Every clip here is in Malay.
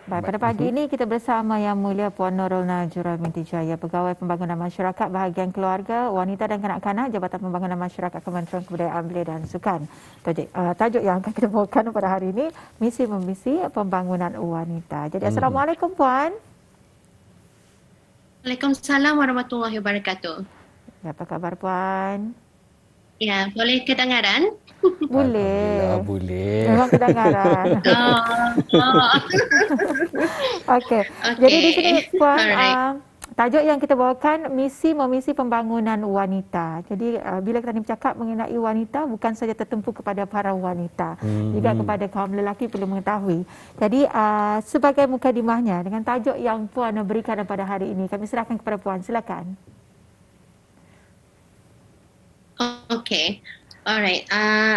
Baik, pada pagi ini kita bersama Yang Mulia Puan Nurul Najura Binti Jaya, Pegawai Pembangunan Masyarakat Bahagian Keluarga, Wanita dan Kanak-kanak, Jabatan Pembangunan Masyarakat Kementerian Kebudayaan Belia dan Sukan. Tajuk yang akan kita bawakan pada hari ini, Misi Memisi Pembangunan Wanita. Jadi Assalamualaikum Puan. Waalaikumsalam warahmatullahi wabarakatuh. Ya, apa khabar Puan? Ya, boleh kedengaran? Boleh. Alhamdulillah boleh. Memang kedengaran. Oh, Okey. Jadi di sini okay. Puan, Alright. tajuk yang kita bawakan misi memisi pembangunan wanita. Jadi bila kita ni bercakap mengenai wanita bukan saja tertumpu kepada para wanita, juga kepada kaum lelaki perlu mengetahui. Jadi sebagai mukadimahnya dengan tajuk yang Puan berikan pada hari ini, kami serahkan kepada Puan. Silakan. Okay. Alright.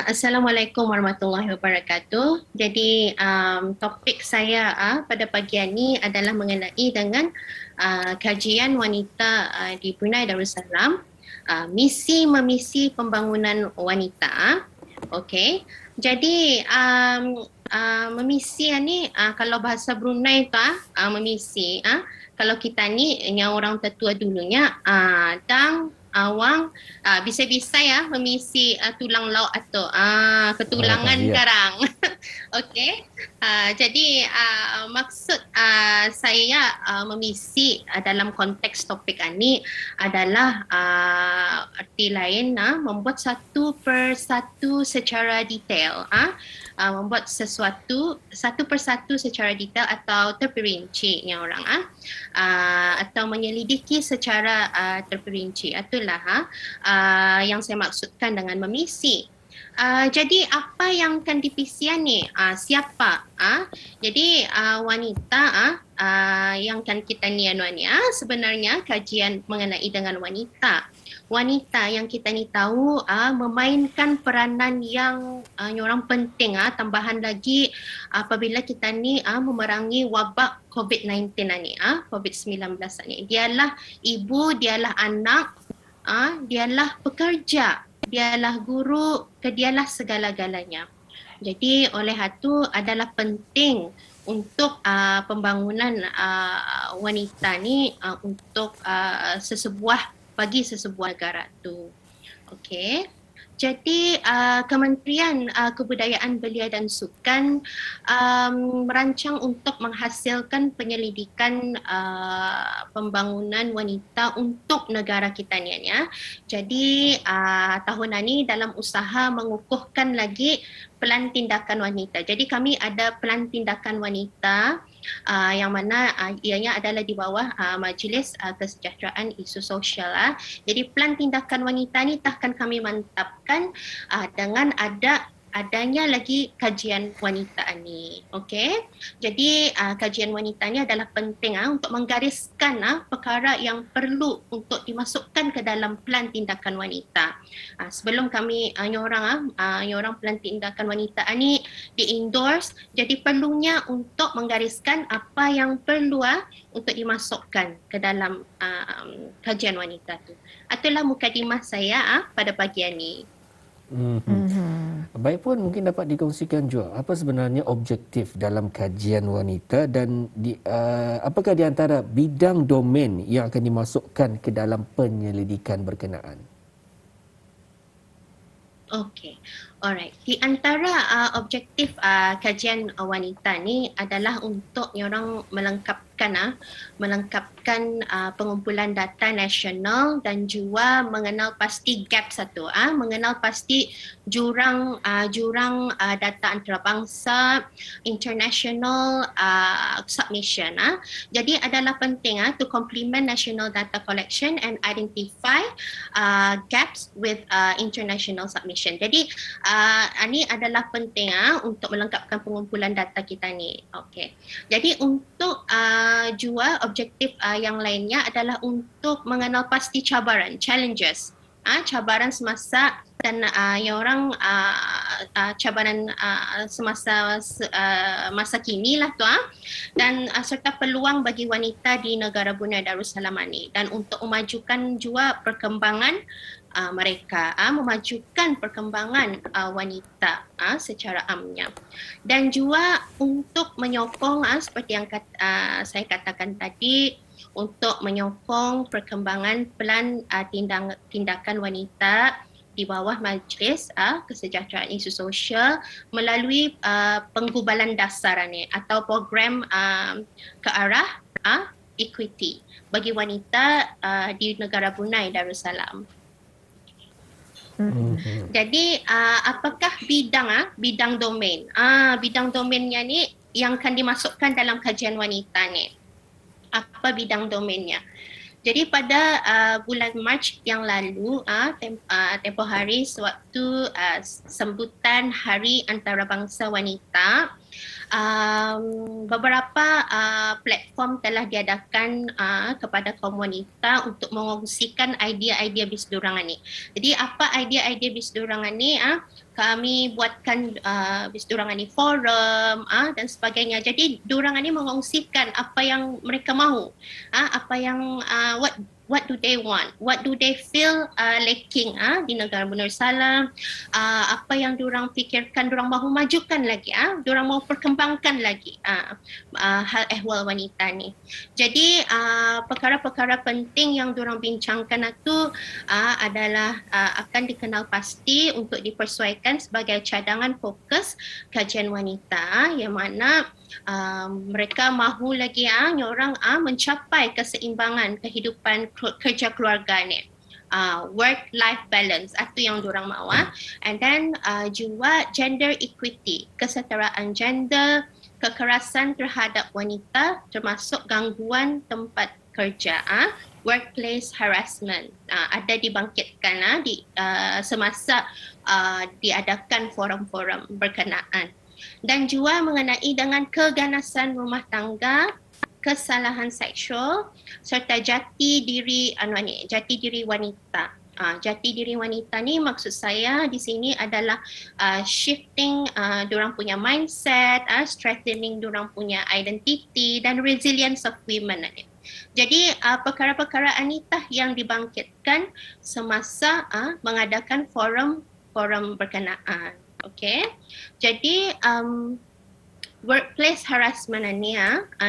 Assalamualaikum warahmatullahi wabarakatuh. Jadi topik saya pada pagi ini adalah mengenai dengan kajian wanita di Brunei Darussalam, misi memisi pembangunan wanita. Okay. Jadi memisi ni kalau bahasa Brunei tu memisi kalau kita ni yang orang tertua dulunya dang awang bisa-bisa ya memisi tulang lauk atau ketulangan garang. Okey. Jadi maksud saya memisi dalam konteks topik ini adalah arti lain membuat satu persatu secara detail, membuat sesuatu satu persatu secara detail atau terperinci yang orang atau menyelidiki secara terperinci. Itulah yang saya maksudkan dengan memisi. Jadi apa yang akan dipisian ni? Siapa? Jadi wanita yang akan kita ni sebenarnya kajian mengenai dengan wanita. Wanita yang kita ni tahu memainkan peranan yang orang penting tambahan lagi apabila kita ni memerangi wabak COVID-19 ni COVID-19 ni. Dialah ibu, dialah anak, dialah pekerja, dialah guru, dialah segala-galanya. Jadi oleh itu adalah penting untuk pembangunan wanita ni untuk bagi sesebuah negara tu. Okey. Jadi Kementerian Kebudayaan Belia dan Sukan merancang untuk menghasilkan penyelidikan pembangunan wanita untuk negara kita ni ya. Jadi tahun ini dalam usaha mengukuhkan lagi pelan tindakan wanita. Jadi kami ada pelan tindakan wanita yang mana ianya adalah di bawah Majlis Kesejahteraan Isu Sosial. Jadi pelan tindakan wanita ni akan kami mantapkan dengan adanya lagi kajian wanita ni. Okey. Jadi kajian wanita ni adalah penting untuk menggariskan perkara yang perlu untuk dimasukkan ke dalam pelan tindakan wanita. Sebelum kami orang pelan tindakan wanita ni di-endorse, jadi perlunya untuk menggariskan apa yang perlu untuk dimasukkan ke dalam kajian wanita tu. Itulah mukadimah saya pada pagi ini. Baik Puan, mungkin dapat dikongsikan juga apa sebenarnya objektif dalam kajian wanita dan apakah di antara bidang domen yang akan dimasukkan ke dalam penyelidikan berkenaan? Okey. Alright. Di antara objektif kajian wanita ni adalah untuk orang melengkapkan pengumpulan data nasional dan juga mengenal pasti gap satu, mengenal pasti jurang data antarabangsa, international submission. Jadi adalah penting to complement national data collection and identify gaps with international submission. Jadi ini adalah penting untuk melengkapkan pengumpulan data kita ni. Okey. Jadi untuk juga objektif yang lainnya adalah untuk mengenal pasti cabaran, challenges, cabaran semasa dan cabaran semasa masa kini lah tu dan serta peluang bagi wanita di negara Brunei Darussalam ini dan untuk memajukan juga perkembangan mereka memajukan perkembangan wanita secara amnya. Dan juga untuk menyokong seperti yang saya katakan tadi, untuk menyokong perkembangan pelan tindakan wanita di bawah Majlis Kesejahteraan Isu Sosial melalui penggubalan dasar ni atau program ke arah equity bagi wanita di negara Brunei Darussalam. Jadi apakah bidang domain? Bidang domainnya ni yang akan dimasukkan dalam kajian wanita ni. Apa bidang domainnya? Jadi pada bulan Mac yang lalu, tempoh hari sewaktu sambutan Hari Antarabangsa Wanita, beberapa platform telah diadakan kepada kaum wanita untuk mengongsikan idea-idea bisdurangan ni. Jadi apa idea-idea bisdurangan ni? Kami buatkan bisdurangan ni forum dan sebagainya. Jadi durangan ni mengongsikan apa yang mereka mahu, apa yang what do they want, what do they feel lacking di negara Darussalam, apa yang diorang fikirkan, diorang mahu majukan lagi, diorang mahu perkembangkan lagi hal ehwal wanita ni. Jadi perkara-perkara penting yang diorang bincangkan itu adalah akan dikenal pasti untuk dipersuaikan sebagai cadangan fokus kajian wanita, yang mana mereka mahu lagi orang mencapai keseimbangan kehidupan kerja keluarga ni, work-life balance itu yang diorang mahu, and then juga gender equity, kesetaraan gender, kekerasan terhadap wanita termasuk gangguan tempat kerja, workplace harassment ada dibangkitkan semasa diadakan forum-forum berkenaan. Dan juga mengenai dengan keganasan rumah tangga, kesalahan seksual serta jati diri wanita. Jati diri wanita ni maksud saya di sini adalah shifting diorang punya mindset, strengthening diorang punya identity dan resilience of women. Jadi perkara-perkara anitah yang dibangkitkan semasa mengadakan forum berkenaan. Okay, jadi workplace harassment ni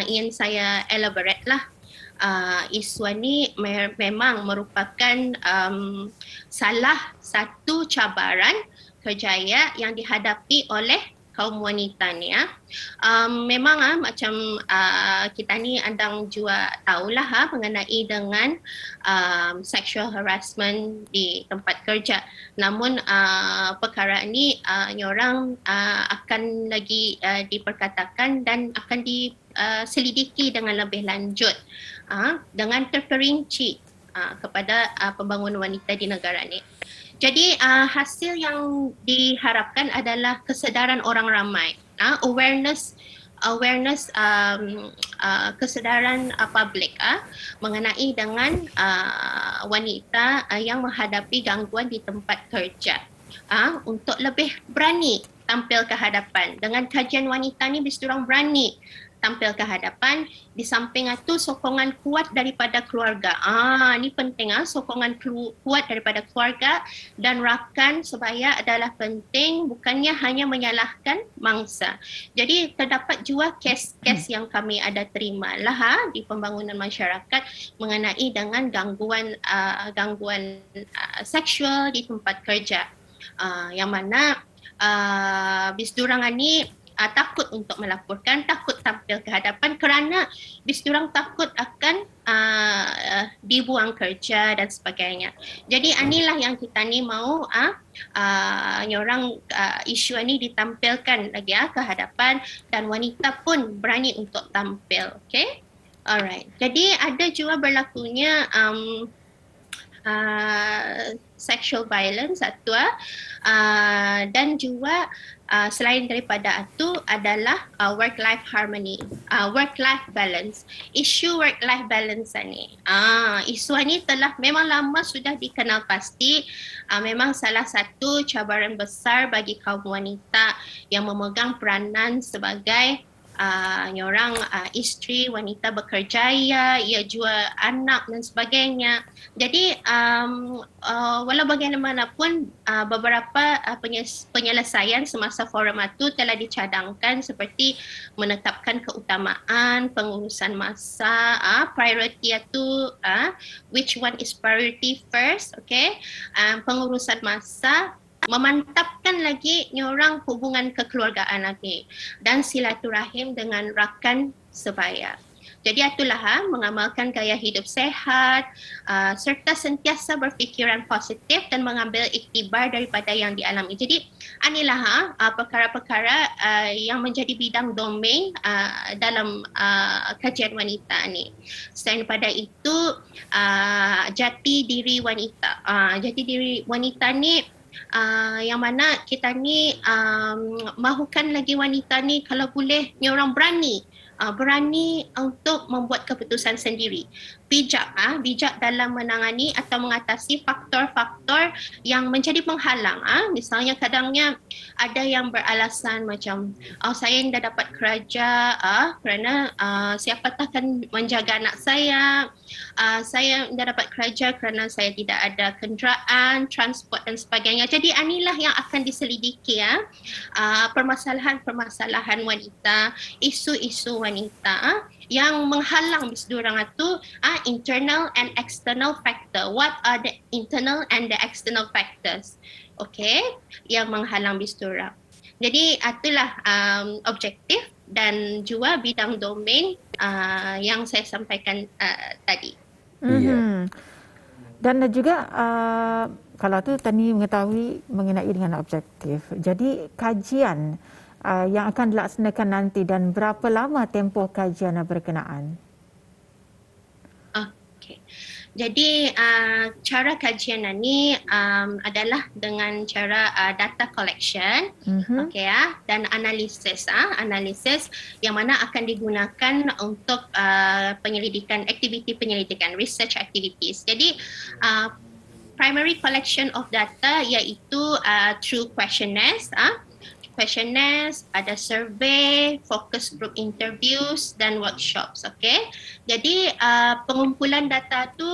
ingin saya elaborate lah. Isu ni memang merupakan salah satu cabaran kerjaya yang dihadapi oleh kaum wanita ni. Memang macam kita ni andang juga tahulah mengenai dengan sexual harassment di tempat kerja. Namun perkara ni orang akan lagi diperkatakan dan akan diselidiki dengan lebih lanjut dengan terperinci kepada pembangunan wanita di negara ni. Jadi hasil yang diharapkan adalah kesedaran orang ramai, awareness kesedaran publik mengenai dengan wanita yang menghadapi gangguan di tempat kerja, untuk lebih berani tampil ke hadapan. Dengan kajian wanita ni diorang berani tampil ke hadapan. Di samping itu sokongan kuat daripada keluarga. Ini penting, sokongan kuat daripada keluarga dan rakan sebaya adalah penting, bukannya hanya menyalahkan mangsa. Jadi terdapat juga kes-kes yang kami ada terima lah di pembangunan masyarakat mengenai dengan gangguan seksual di tempat kerja. Yang mana bisdurangan ni takut untuk melaporkan, takut tampil ke hadapan kerana bisdurang takut akan dibuang kerja dan sebagainya. Jadi inilah yang kita ni mau orang isu ini ditampilkan lagi ke hadapan dan wanita pun berani untuk tampil. Okay? Alright. Jadi ada juga berlakunya sexual violence dan juga selain daripada itu adalah work-life harmony, work-life balance. Isu work-life balance ni, isu ni telah memang lama sudah dikenal pasti. Memang salah satu cabaran besar bagi kaum wanita yang memegang peranan sebagai orang isteri, wanita bekerjaya, ia jual anak dan sebagainya. Jadi walau bagaimanapun beberapa penyelesaian semasa forum itu telah dicadangkan seperti menetapkan keutamaan, pengurusan masa, priority itu which one is priority first, okay? Pengurusan masa, memantapkan lagi orang hubungan kekeluargaan lagi dan silaturahim dengan rakan sebaya. Jadi itulah mengamalkan gaya hidup sehat serta sentiasa berfikiran positif dan mengambil iktibar daripada yang dialami. Jadi inilah perkara-perkara yang menjadi bidang domain dalam kajian wanita ni. Selain daripada itu jati diri wanita. Jati diri wanita ni yang mana kita ni mahukan lagi wanita ni kalau boleh ni orang berani untuk membuat keputusan sendiri, bijak dalam menangani atau mengatasi faktor-faktor yang menjadi penghalang. Misalnya kadangnya ada yang beralasan macam saya dah dapat kerja kerana siapatah akan menjaga anak saya dah dapat kerja kerana saya tidak ada kenderaan, transport dan sebagainya. Jadi inilah yang akan diselidiki permasalahan-permasalahan wanita, isu-isu wanita yang menghalang bisdurang itu internal and external factor. What are the internal and the external factors? Okay, yang menghalang bisdurang. Jadi itulah objektif dan juga bidang domain yang saya sampaikan tadi. Dan juga kalau tu Tani mengetahui mengenai dengan objektif. Jadi kajian yang akan dilaksanakan nanti dan berapa lama tempoh kajian berkenaan? Okey. Jadi cara kajian ini adalah dengan cara data collection, okey dan analisis yang mana akan digunakan untuk penyelidikan, aktiviti penyelidikan, research activities. Jadi primary collection of data iaitu through questionnaires, ada survey, focus group interviews dan workshops. Okay. Jadi pengumpulan data tu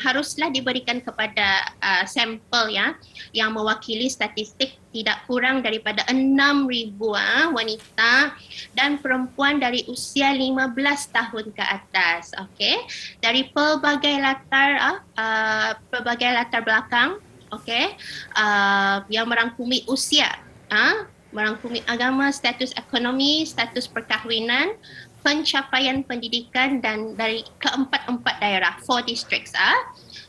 haruslah diberikan kepada sampel yang mewakili statistik tidak kurang daripada 6,000 wanita dan perempuan dari usia 15 tahun ke atas. Okay. Dari pelbagai latar belakang, okay, yang merangkumi usia, merangkumi agama, status ekonomi, status perkahwinan, pencapaian pendidikan dan dari keempat-empat daerah, 4 districts.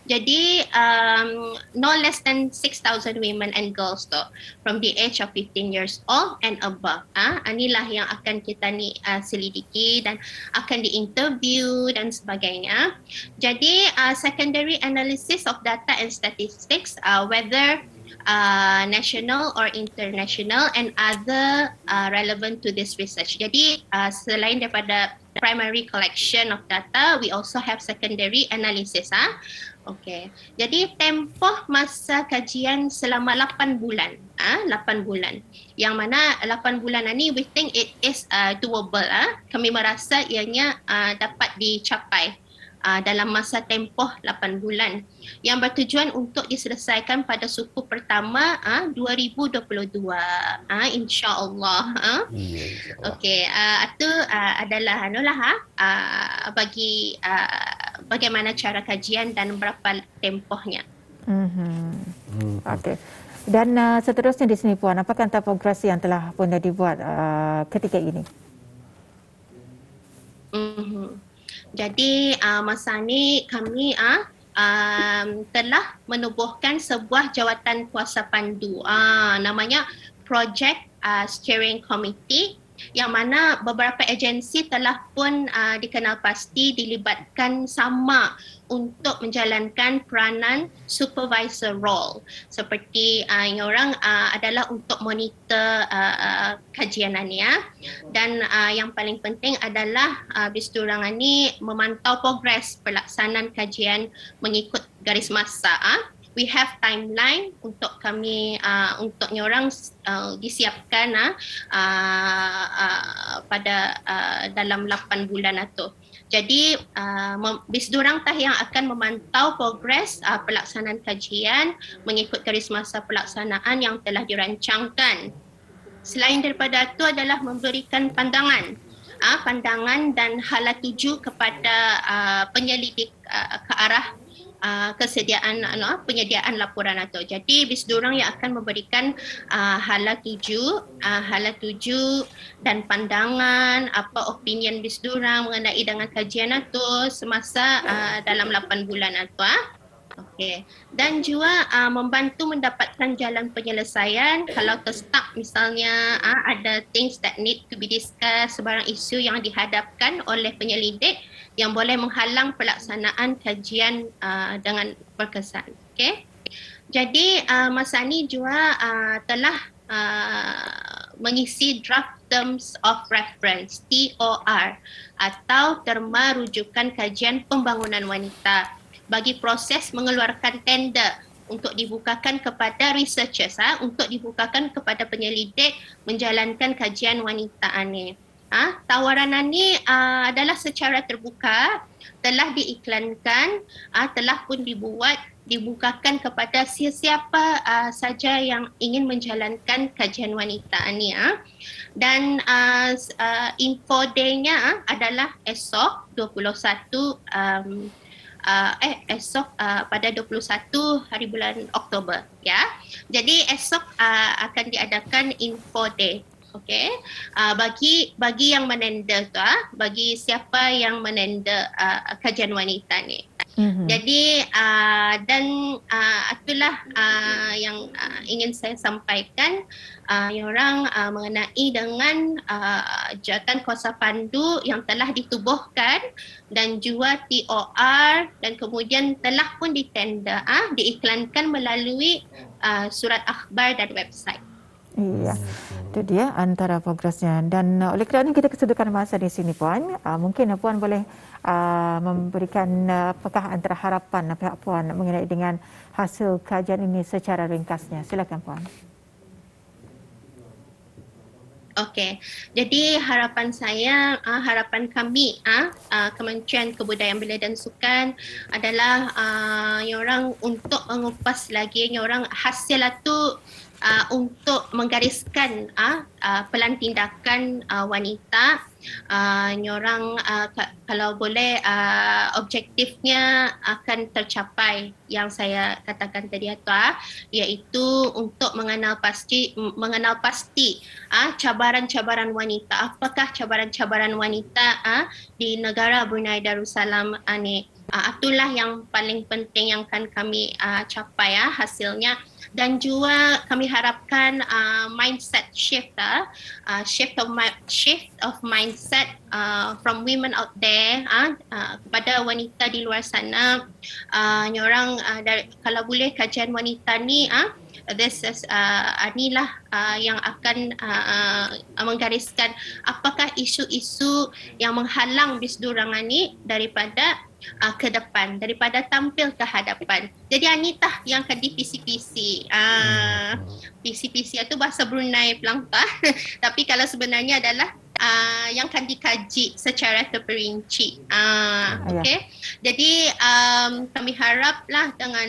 Jadi no less than 6,000 women and girls from the age of 15 years old and above. Inilah yang akan kita ni selidiki dan akan diinterview dan sebagainya. Jadi secondary analysis of data and statistics, whether national or international and other relevant to this research. Jadi selain daripada primary collection of data, we also have secondary analysis. Okay. Jadi tempoh masa kajian selama 8 bulan. 8 bulan. Yang mana 8 bulan ini we think it is doable. Kami merasa ianya dapat dicapai dalam masa tempoh 8 bulan yang bertujuan untuk diselesaikan pada suku pertama 2022 insya-Allah. Okey, itu adalah bagi bagaimana cara kajian dan berapa tempohnya. Okey. Dan seterusnya di sini Puan, apakah antara progres yang telah pun dibuat ketika ini? Jadi masa ni kami telah menubuhkan sebuah jawatan kuasa pandu, namanya Project Steering Committee, yang mana beberapa agensi telah pun dikenal pasti dilibatkan sama untuk menjalankan peranan supervisor role. Seperti yang orang adalah untuk monitor kajian ini, dan yang paling penting adalah bisdurangan ini memantau progres pelaksanaan kajian mengikut garis masa. We have timeline untuk kami untuk orang disiapkan pada dalam 8 bulan itu. Jadi bisdurang tah yang akan memantau progres pelaksanaan kajian mengikut garis masa pelaksanaan yang telah dirancangkan. Selain daripada itu adalah memberikan pandangan dan hala tuju kepada penyelidik ke arah kesediaan penyediaan laporan itu. Jadi bisdurang yang akan memberikan hala tuju dan pandangan apa opinion bisdurang mengenai dengan kajian itu semasa dalam 8 bulan itu. Okey. Dan juga membantu mendapatkan jalan penyelesaian kalau terstuck misalnya ada things that need to be discussed, sebarang isu yang dihadapkan oleh penyelidik yang boleh menghalang pelaksanaan kajian dengan berkesan. Okey. Jadi masa ini juga telah mengisi draft Terms of Reference TOR atau Terma Rujukan Kajian Pembangunan Wanita bagi proses mengeluarkan tender untuk dibukakan kepada researchers, untuk dibukakan kepada penyelidik menjalankan kajian wanita ini. Tawaran ini adalah secara terbuka, telah diiklankan, telah pun dibukakan kepada sesiapa saja yang ingin menjalankan kajian wanita ini. Dan info day-nya adalah esok 21 pada 21 hari bulan Oktober, ya. Jadi esok akan diadakan info day. Okey. Bagi yang menenda tu, bagi siapa yang menenda kajian wanita ni. Jadi itulah yang ingin saya sampaikan orang mengenai dengan jawatan kuasa pandu yang telah ditubuhkan dan juga TOR dan kemudian telah pun ditender diiklankan melalui surat akhbar dan website. Iya, itu dia antara progresnya. Dan oleh kerana kita kesudahan masa di sini Puan, mungkin Puan boleh memberikan apakah antara harapan pihak Puan mengenai dengan hasil kajian ini secara ringkasnya. Silakan Puan. Okey, jadi harapan saya, harapan kami, Kementerian Kebudayaan Belia dan Sukan adalah orang untuk mengupas lagi orang hasil itu untuk menggariskan pelan tindakan wanita. Orang kalau boleh objektifnya akan tercapai yang saya katakan tadi iaitu untuk mengenal pasti cabaran-cabaran wanita. Apakah cabaran-cabaran wanita di negara Brunei Darussalam ini? Itulah yang paling penting yang akan kami capai hasilnya. Dan juga kami harapkan mindset shift of mindset from women out there kepada wanita di luar sana. Orang kalau boleh kajian wanita ni this is inilah yang akan menggariskan apakah isu-isu yang menghalang bisdurangan ni daripada ke depan, daripada tampil ke hadapan. Jadi anitah yang akan dipisi-pisi. Pisi-pisi itu bahasa Brunei pelangkah. Tapi kalau sebenarnya adalah yang akan dikaji secara terperinci. Okey. Jadi kami haraplah dengan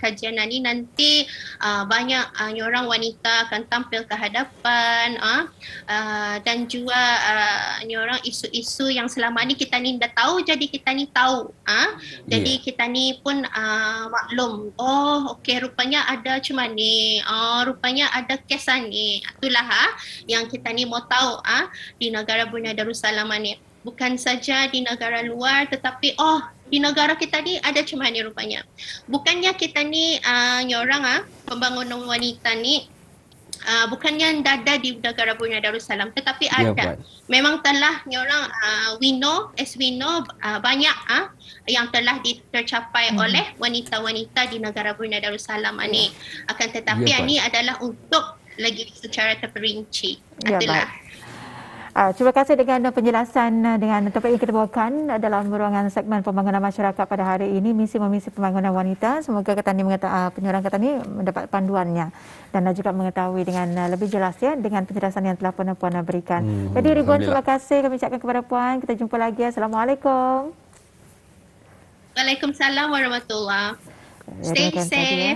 kajian ini nanti banyak orang wanita akan tampil ke hadapan dan juga orang isu-isu yang selama ni kita ni dah tahu, jadi kita ni tahu. Jadi kita ni pun maklum. Oh, okey, rupanya ada macam ni. Rupanya ada kes ni. Itulah yang kita ni mau tahu di negara Brunei Darussalam ni. Bukan saja di negara luar tetapi di negara kita ni ada macam ni rupanya. Bukannya kita ni orang pembangunan wanita ni bukannya ada di negara Brunei Darussalam tetapi ada. Memang telah orang we know banyak yang telah tercapai oleh wanita-wanita di negara Brunei Darussalam ni. Akan tetapi ini adalah untuk lagi secara terperinci. Itulah. Terima kasih dengan penjelasan dengan topik yang kita bawakan dalam ruangan segmen pembangunan masyarakat pada hari ini, misi memisi pembangunan wanita. Semoga Ketani penyuluhan Ketani mendapat panduannya dan juga mengetahui dengan lebih jelas ya dengan penjelasan yang telah Puan berikan. Jadi ribuan terima kasih kami ucapkan kepada Puan. Kita jumpa lagi. Assalamualaikum. Waalaikumsalam warahmatullahi. Stay Terima kasih, safe. ya.